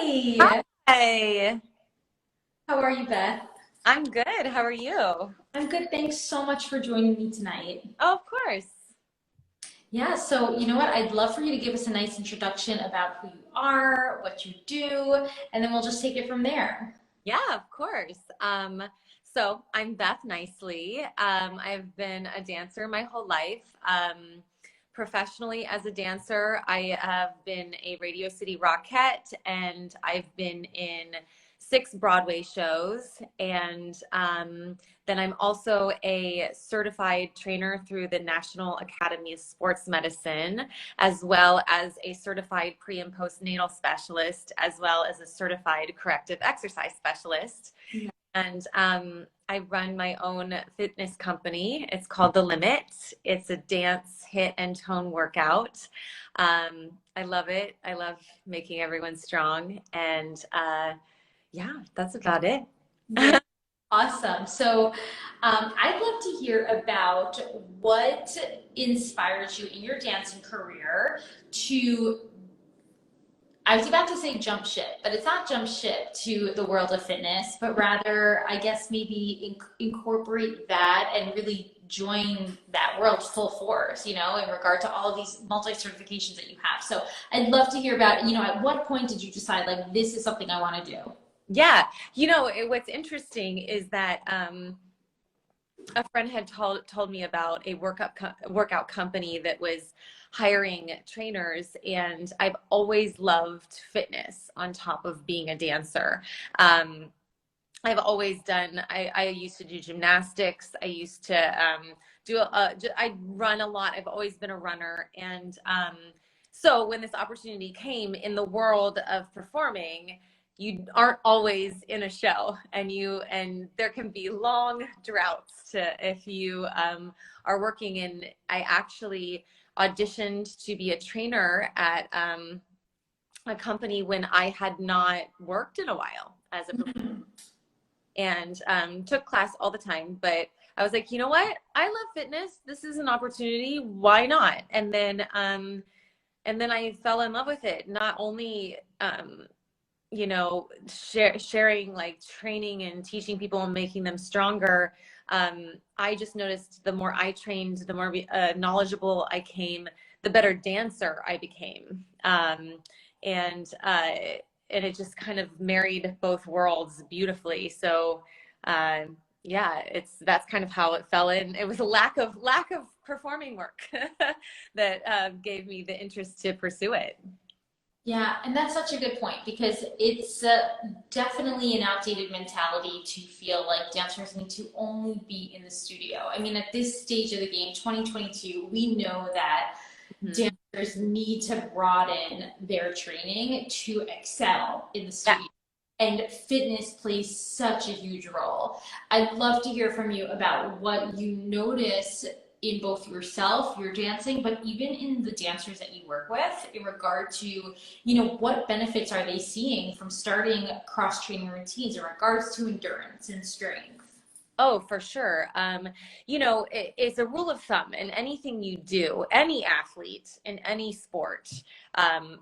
Hi. Hi, How are you, Beth? I'm good. How are you? I'm good. Thanks so much for joining me tonight. Oh, of course. Yeah, so you know what? I'd love for you to give us a nice introduction about who you are, what you do, and then we'll just take it from there. Yeah, of course. So I'm Beth Nicely. I've been a dancer my whole life. Professionally as a dancer, I have been a Radio City Rockette, and I've been in 6 Broadway shows. And then I'm also a certified trainer through the National Academy of Sports Medicine, as well as a certified pre and postnatal specialist, as well as a certified corrective exercise specialist. And I run my own fitness company. It's called The Limit. It's a dance, hit, and tone workout. I love it. I love making everyone strong. And yeah, that's about it. Yeah, awesome. So, I'd love to hear about what inspires you in your dancing career to I was about to say jump ship, but it's not jump ship to the world of fitness, but rather, I guess maybe incorporate that and really join that world full force, in regard to all of these multi-certifications that you have. So I'd love to hear about, at what point did you decide, like, this is something I want to do? Yeah, what's interesting is that a friend had told me about a workout company that was hiring trainers, and I've always loved fitness on top of being a dancer. I've always done. I used to do gymnastics. I used to I run a lot. I've always been a runner, and so when this opportunity came in the world of performing, you aren't always in a show, and there can be long droughts to if you are working. And I actually auditioned to be a trainer at a company when I had not worked in a while as a performer, and took class all the time. But I was like, you know what? I love fitness. This is an opportunity. Why not? And then I fell in love with it. Not only sharing like training and teaching people and making them stronger. I just noticed the more I trained, the more knowledgeable I came, the better dancer I became. And and it just kind of married both worlds beautifully. So yeah, that's kind of how it fell in. It was a lack of performing work that gave me the interest to pursue it. Yeah, and that's such a good point because it's definitely an outdated mentality to feel like dancers need to only be in the studio. I mean, at this stage of the game, 2022, we know that Mhm. dancers need to broaden their training to excel in the Yeah. studio. And fitness plays such a huge role. I'd love to hear from you about what you notice in both yourself, your dancing, but even in the dancers that you work with in regard to, what benefits are they seeing from starting cross training routines in regards to endurance and strength? Oh, for sure. It's a rule of thumb in anything you do, any athlete in any sport,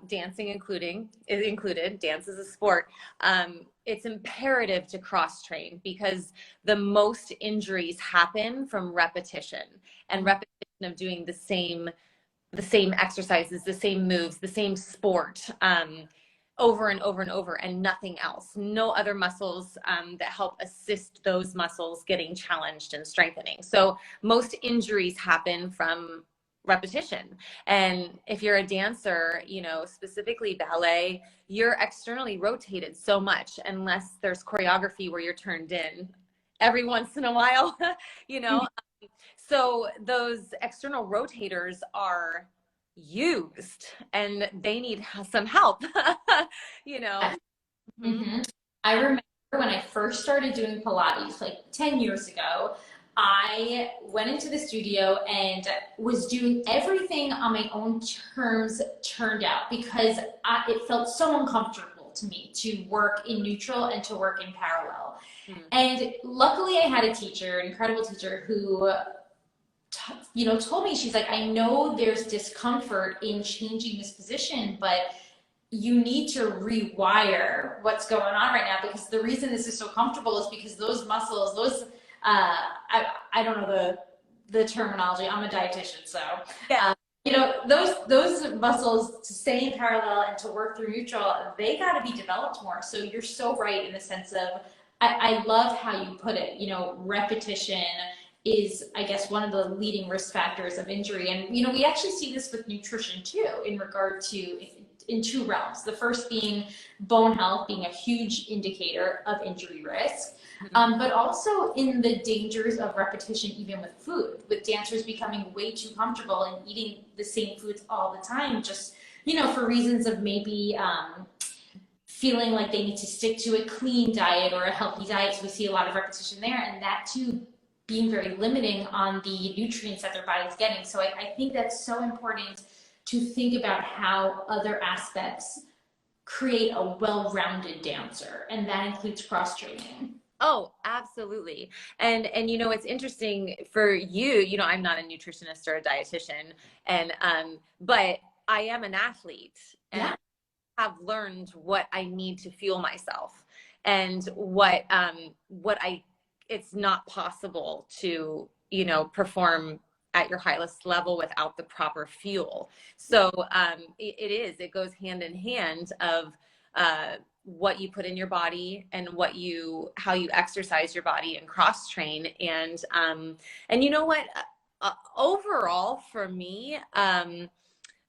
dancing is included, dance is a sport. It's imperative to cross train because the most injuries happen from repetition and repetition of doing the same exercises, the same moves, the same sport, over and over and over, and nothing else. No other muscles that help assist those muscles getting challenged and strengthening. So most injuries happen from repetition. And if you're a dancer, specifically ballet, you're externally rotated so much unless there's choreography where you're turned in every once in a while, you know. So those external rotators are used and they need some help, you know. Mhm. Hmm. I remember when I first started doing Pilates, like 10 years ago, I went into the studio and was doing everything on my own terms, turned out, because it felt so uncomfortable to me to work in neutral and to work in parallel. Mhm. And luckily, I had a teacher, an incredible teacher, who told me, she's like, I know there's discomfort in changing this position, but you need to rewire what's going on right now, because the reason this is so comfortable is because those muscles, I don't know the terminology. I'm a dietitian, so Yeah. those muscles to stay in parallel and to work through neutral, they got to be developed more. So you're so right in the sense of I love how you put it. Repetition is, I guess, one of the leading risk factors of injury. And, we actually see this with nutrition too, in regard to, in two realms. The first being bone health being a huge indicator of injury risk, but also in the dangers of repetition, even with food, with dancers becoming way too comfortable and eating the same foods all the time, just, for reasons of maybe, feeling like they need to stick to a clean diet or a healthy diet. So we see a lot of repetition there, and that too being very limiting on the nutrients that their body's getting. So I think that's so important to think about how other aspects create a well-rounded dancer, and that includes cross-training. Oh, absolutely. And it's interesting for you, I'm not a nutritionist or a dietitian, and but I am an athlete, and Yeah. have learned what I need to fuel myself, and what it's not possible to, perform at your highest level without the proper fuel. So it goes hand in hand of what you put in your body and how you exercise your body and cross train. And you know what, overall for me,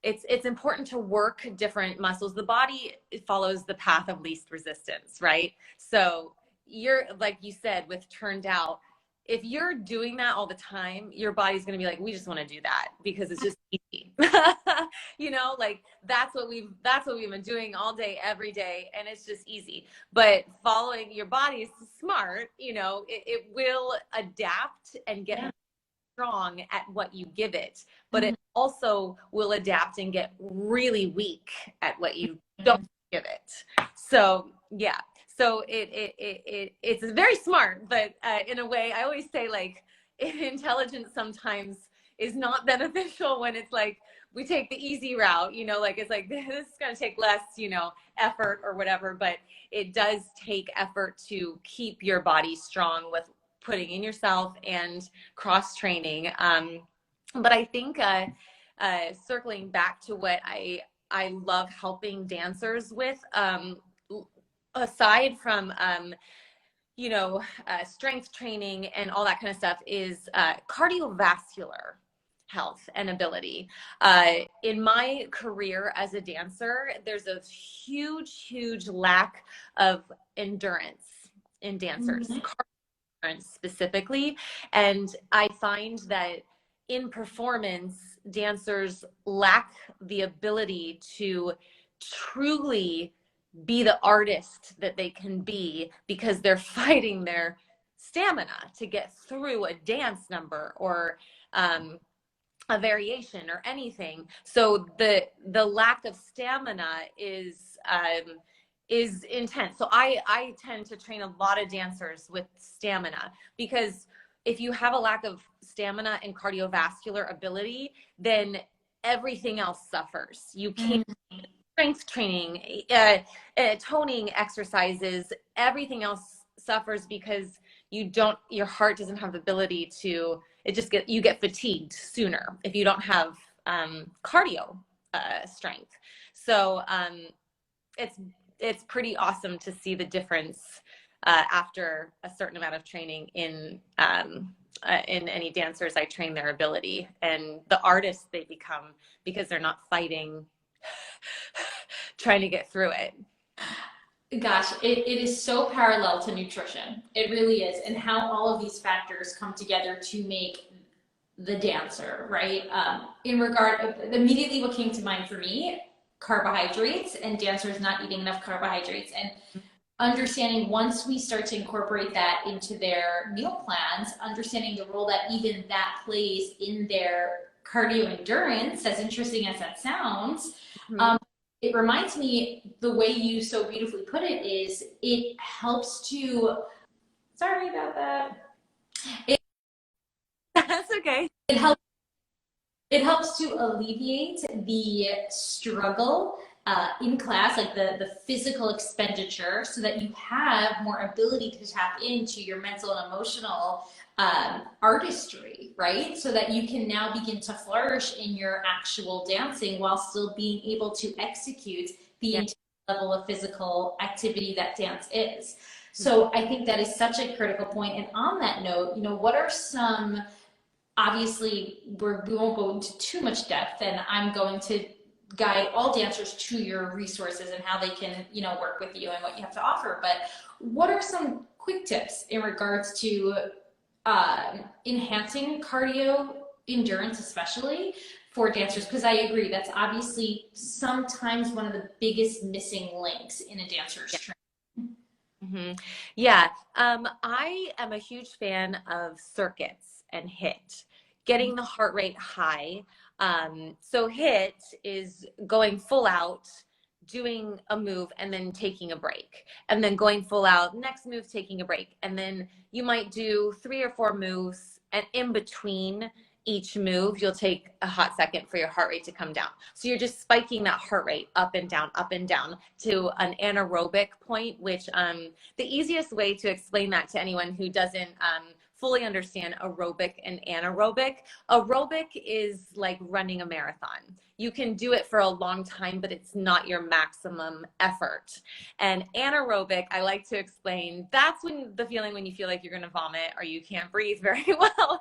it's important to work different muscles. The body follows the path of least resistance, right? So you're, like you said, with turned out, if you're doing that all the time, your body's going to be like, we just want to do that because it's just easy. Like that's what we've been doing all day, every day. And it's just easy. But following your body is smart, it will adapt and get strong at what you give it, but it also will adapt and get really weak at what you don't give it. So yeah, so it's very smart, but in a way, I always say, like, intelligence sometimes is not beneficial when it's like we take the easy route, like it's like this is going to take less, effort or whatever, but it does take effort to keep your body strong with putting in yourself and cross training. But I think circling back to what I love helping dancers with, aside from strength training and all that kind of stuff, is cardiovascular health and ability. In my career as a dancer, there's a huge lack of endurance in dancers. Specifically, and I find that in performance, dancers lack the ability to truly be the artist that they can be because they're fighting their stamina to get through a dance number or a variation or anything. So the lack of stamina is intense. So I tend to train a lot of dancers with stamina, because if you have a lack of stamina and cardiovascular ability, then everything else suffers. You can't strength training, toning exercises, everything else suffers because your heart doesn't have the ability to, you get fatigued sooner if you don't have cardio strength. So it's pretty awesome to see the difference after a certain amount of training in any dancers I train, their ability and the artists they become because they're not fighting trying to get through it. Gosh, it is so parallel to nutrition. It really is. And how all of these factors come together to make the dancer, right? In regard, immediately what came to mind for me, carbohydrates and dancers not eating enough carbohydrates. And understanding, once we start to incorporate that into their meal plans, understanding the role that even that plays in their cardio endurance, as interesting as that sounds, it reminds me, the way you so beautifully put it is, it helps to, sorry about that. That's okay. It helps to alleviate the struggle in class, like the physical expenditure, so that you have more ability to tap into your mental and emotional artistry, right? So that you can now begin to flourish in your actual dancing while still being able to execute the Yeah. intense level of physical activity that dance is. So I think that is such a critical point. And on that note, what are some, obviously we won't go into too much depth, and I'm going to guide all dancers to your resources and how they can, work with you and what you have to offer. But what are some quick tips in regards to enhancing cardio endurance, especially for dancers? Because I agree, that's obviously sometimes one of the biggest missing links in a dancer's training. hmm Yeah, I am a huge fan of circuits and HIIT, getting the heart rate high. So HIIT is going full out, doing a move, and then taking a break, and then going full out, next move, taking a break, and then you might do 3 or 4 moves, and in between each move, you'll take a hot second for your heart rate to come down. So you're just spiking that heart rate up and down to an anaerobic point, which the easiest way to explain that to anyone who doesn't fully understand aerobic and anaerobic, aerobic is like running a marathon. You can do it for a long time, but it's not your maximum effort. And anaerobic, I like to explain, that's when the feeling when you feel like you're going to vomit or you can't breathe very well.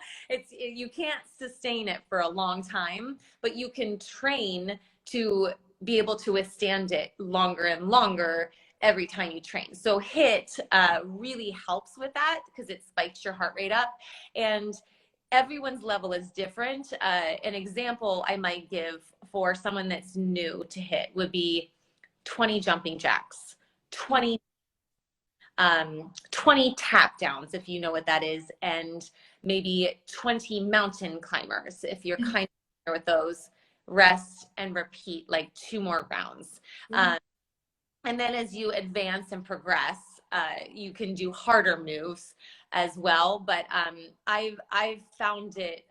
You can't sustain it for a long time, but you can train to be able to withstand it longer and longer every time you train. So HIIT really helps with that because it spikes your heart rate up, and everyone's level is different. An example I might give for someone that's new to HIIT would be 20 jumping jacks, 20 tap downs, if you know what that is, and maybe 20 mountain climbers, if you're kind of familiar with those. Rest and repeat like 2 more rounds. And then as you advance and progress, you can do harder moves as well. But I've found it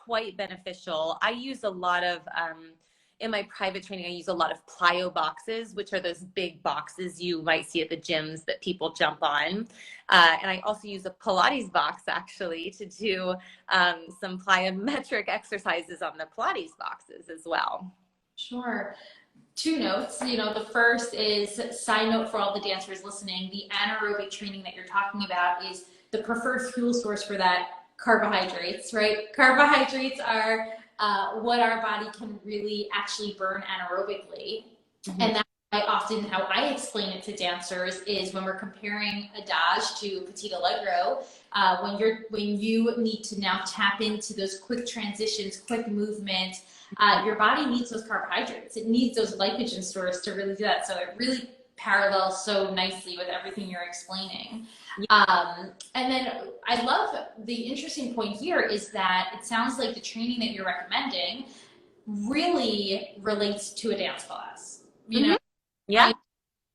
quite beneficial. I use a lot of in my private training, I use a lot of plyo boxes, which are those big boxes you might see at the gyms that people jump on. And I also use a Pilates box actually to do some plyometric exercises on the Pilates boxes as well. Sure. 2 notes. The first is, side note for all the dancers listening, the anaerobic training that you're talking about is the preferred fuel source for that, carbohydrates, right? Carbohydrates are what our body can really actually burn anaerobically. And that's how I explain it to dancers is when we're comparing adage to petit allegro, when you need to now tap into those quick transitions, quick movement, your body needs those carbohydrates. It needs those glycogen stores to really do that. So it really parallels so nicely with everything you're explaining. And then I love the interesting point here is that it sounds like the training that you're recommending really relates to a dance class. Yeah.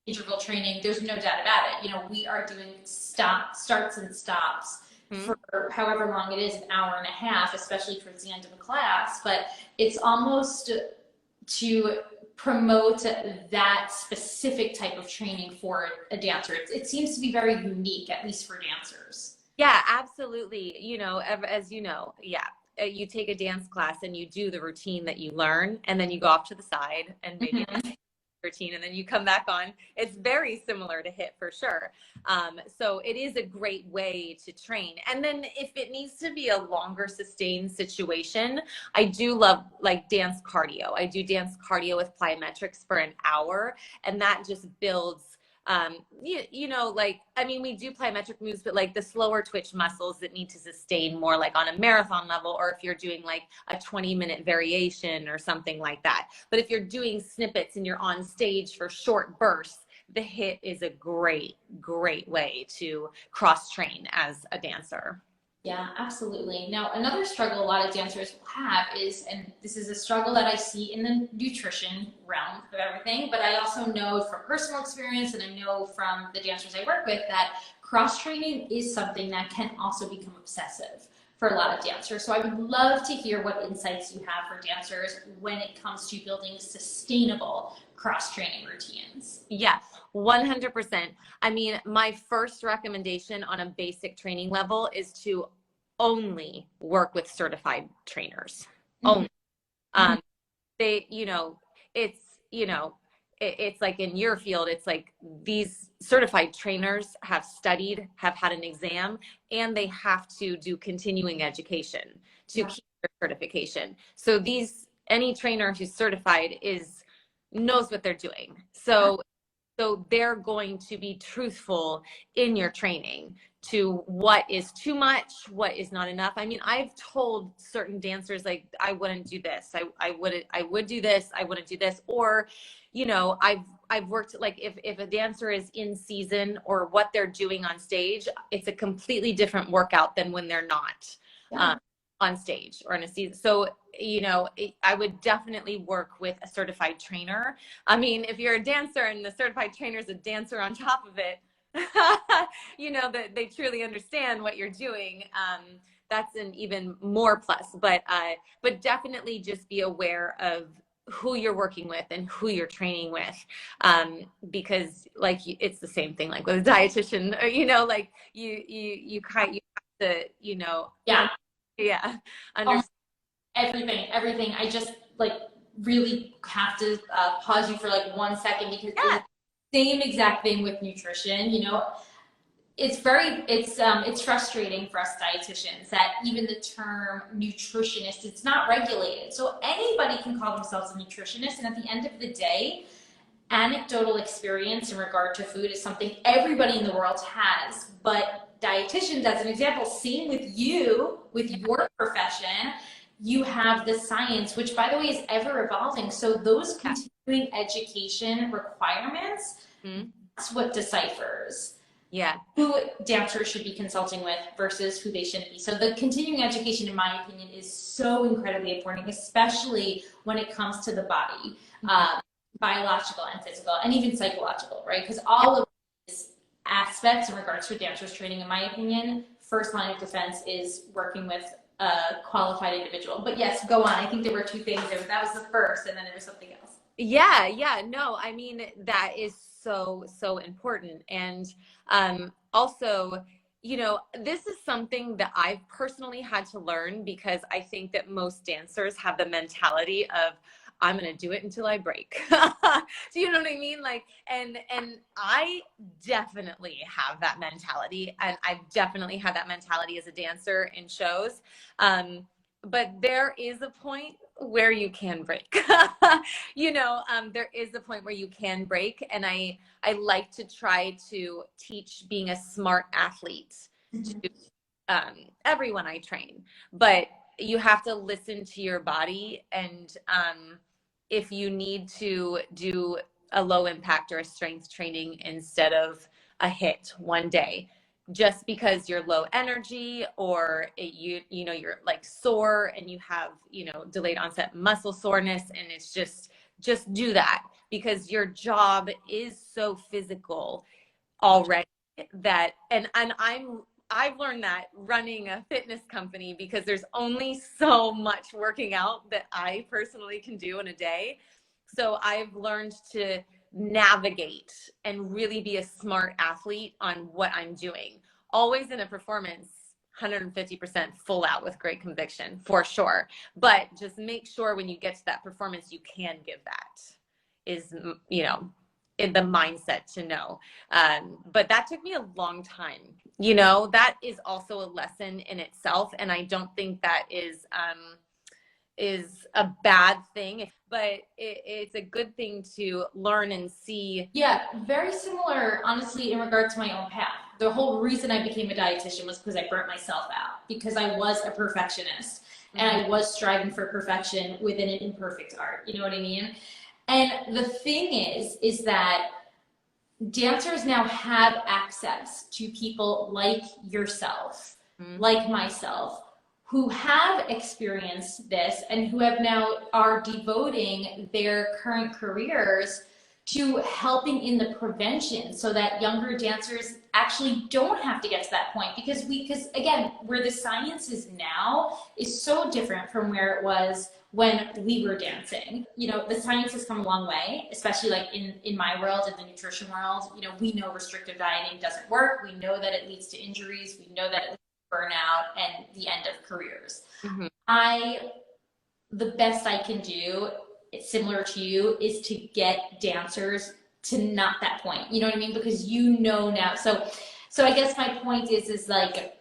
Interval training, there's no doubt about it. We are doing starts and stops for however long it is, an hour and a half, especially towards the end of a class. But it's almost to promote that specific type of training for a dancer. It seems to be very unique, at least for dancers. Yeah, absolutely. As you know, yeah, you take a dance class and you do the routine that you learn, and then you go off to the side and maybe routine, and then you come back on. It's very similar to HIIT for sure. So it is a great way to train. And then if it needs to be a longer sustained situation, I do love like dance cardio. I do dance cardio with plyometrics for an hour, and that just builds we do plyometric moves, but like the slower twitch muscles that need to sustain more like on a marathon level, or if you're doing like a 20-minute variation or something like that. But if you're doing snippets and you're on stage for short bursts, the HIIT is a great way to cross train as a dancer. Yeah, absolutely. Now, another struggle a lot of dancers will have is, and this is a struggle that I see in the nutrition realm of everything, but I also know from personal experience and I know from the dancers I work with that cross training is something that can also become obsessive for a lot of dancers. So I would love to hear what insights you have for dancers when it comes to building sustainable cross-training routines. Yeah, 100%. I mean, my first recommendation on a basic training level is to only work with certified trainers. Only. Um, they, it's, it's like in your field, it's like these certified trainers have studied, have had an exam, and they have to do continuing education to keep their certification. So any trainer who's certified knows what they're doing. So they're going to be truthful in your training to what is too much, what is not enough. I mean, I've told certain dancers, like, I wouldn't do this. I would do this. I wouldn't do this. Or, I've worked, like, if a dancer is in season or what they're doing on stage, it's a completely different workout than when they're not. On stage or in a season. So, I would definitely work with a certified trainer. I mean, if you're a dancer and the certified trainer is a dancer on top of it, that they truly understand what you're doing. That's an even more plus, but definitely just be aware of who you're working with and who you're training with. Because like, it's the same thing, like with a dietitian, or, like you have to, yeah. Everything. I just like really have to pause you for like 1 second because it's the same exact thing with nutrition. It's frustrating for us dietitians that even the term nutritionist, it's not regulated. So anybody can call themselves a nutritionist, and at the end of the day, anecdotal experience in regard to food is something everybody in the world has. But dietitians, as an example, same with you, with your profession, you have the science, which by the way is ever evolving. So those continuing education requirements, that's what deciphers who dancers should be consulting with versus who they shouldn't be. So the continuing education, in my opinion, is so incredibly important, especially when it comes to the body, biological and physical, and even psychological, right? Because all of these aspects in regards to dancers training, in my opinion, first line of defense is working with a qualified individual. But yes, go on. I think there were two things. That was the first, and then there was something else. Yeah. No, I mean, that is so important. And also, this is something that I've personally had to learn, because I think that most dancers have the mentality of, I'm going to do it until I break. Do you know what I mean? Like, and I definitely have that mentality, and I've definitely had that mentality as a dancer in shows. But there is a point where you can break. There is a point where you can break. And I like to try to teach being a smart athlete to everyone I train. But you have to listen to your body. And if you need to do a low impact or a strength training instead of a HIIT one day, just because you're low energy, or you're like sore and you have, delayed onset muscle soreness, and it's just do that, because your job is so physical already that, and I've learned that running a fitness company, because there's only so much working out that I personally can do in a day. So I've learned to navigate and really be a smart athlete on what I'm doing. Always in a performance, 150% full out with great conviction, for sure. But just make sure when you get to that performance, you can give that, is, in the mindset to know. But that took me a long time. That is also a lesson in itself. And I don't think that is a bad thing, but it's a good thing to learn and see. Yeah, very similar, honestly, in regard to my own path. The whole reason I became a dietitian was because I burnt myself out, because I was a perfectionist and I was striving for perfection within an imperfect art. You know what I mean? And the thing is that dancers now have access to people like yourself, like myself, who have experienced this and who have now are devoting their current careers to helping in the prevention so that younger dancers actually don't have to get to that point, because again, where the science is now is so different from where it was when we were dancing. You know, the science has come a long way, especially like in my world, in the nutrition world. You know, we know restrictive dieting doesn't work. We know that it leads to injuries. We know that it leads to burnout and the end of careers. Mm-hmm. The best I can do, it's similar to you, is to get dancers to not that point. You know what I mean? Because you know now. So I guess my point is like,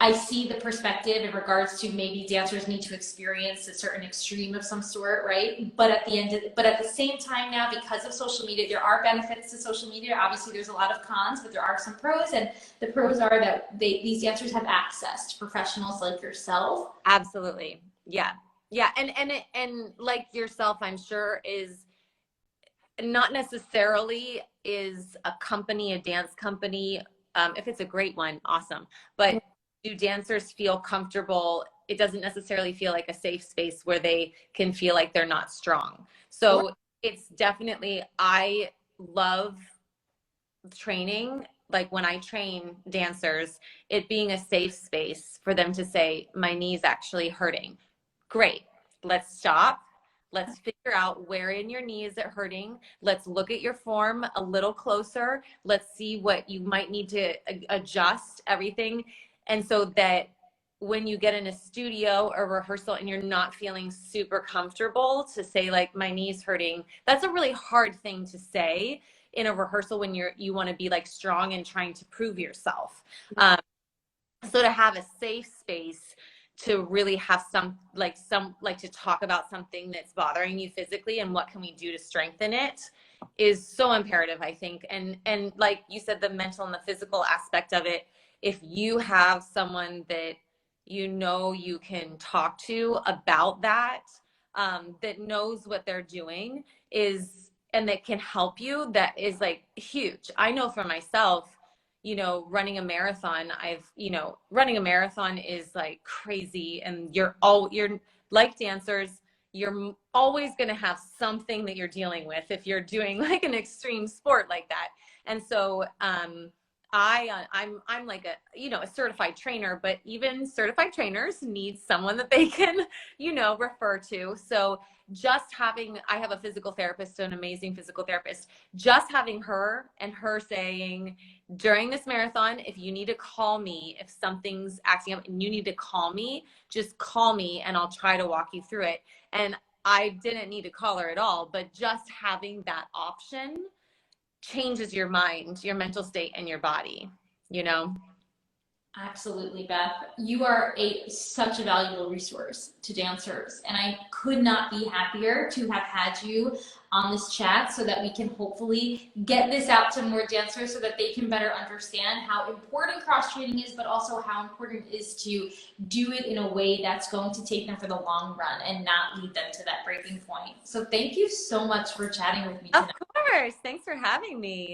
I see the perspective in regards to maybe dancers need to experience a certain extreme of some sort, right? But at the same time now, because of social media, there are benefits to social media. Obviously, there's a lot of cons, but there are some pros, and the pros are that these dancers have access to professionals like yourself. Absolutely. Yeah. Yeah. And like yourself, I'm sure, is not necessarily is a company, a dance company. If it's a great one, awesome. But do dancers feel comfortable? It doesn't necessarily feel like a safe space where they can feel like they're not strong. So it's definitely, I love training, like when I train dancers, it being a safe space for them to say, my knee's actually hurting. Great. Let's stop. Let's figure out where in your knee is it hurting. Let's look at your form a little closer. Let's see what you might need to adjust everything. And so that when you get in a studio or rehearsal and you're not feeling super comfortable to say like, my knee's hurting, that's a really hard thing to say in a rehearsal when you want to be like strong and trying to prove yourself. So to have a safe space to really have some to talk about something that's bothering you physically and what can we do to strengthen it is so imperative, I think. And like you said, the mental and the physical aspect of it, if you have someone that you know you can talk to about that, that knows what they're doing is, and that can help you, that is like huge. I know for myself, you know, running a marathon, running a marathon is like crazy, and you're like dancers, you're always going to have something that you're dealing with if you're doing like an extreme sport like that. And so I'm like a certified trainer, but even certified trainers need someone that they can refer to. So I have a physical therapist, an amazing physical therapist, just having her and her saying, during this marathon, if you need to call me, if something's acting up and you need to call me, just call me and I'll try to walk you through it. And I didn't need to call her at all, but just having that option changes your mind, your mental state, and your body, you know? Absolutely, Beth. You are such a valuable resource to dancers, and I could not be happier to have had you on this chat so that we can hopefully get this out to more dancers so that they can better understand how important cross training is, but also how important it is to do it in a way that's going to take them for the long run and not lead them to that breaking point. So thank you so much for chatting with me Of tonight. course. Thanks for having me.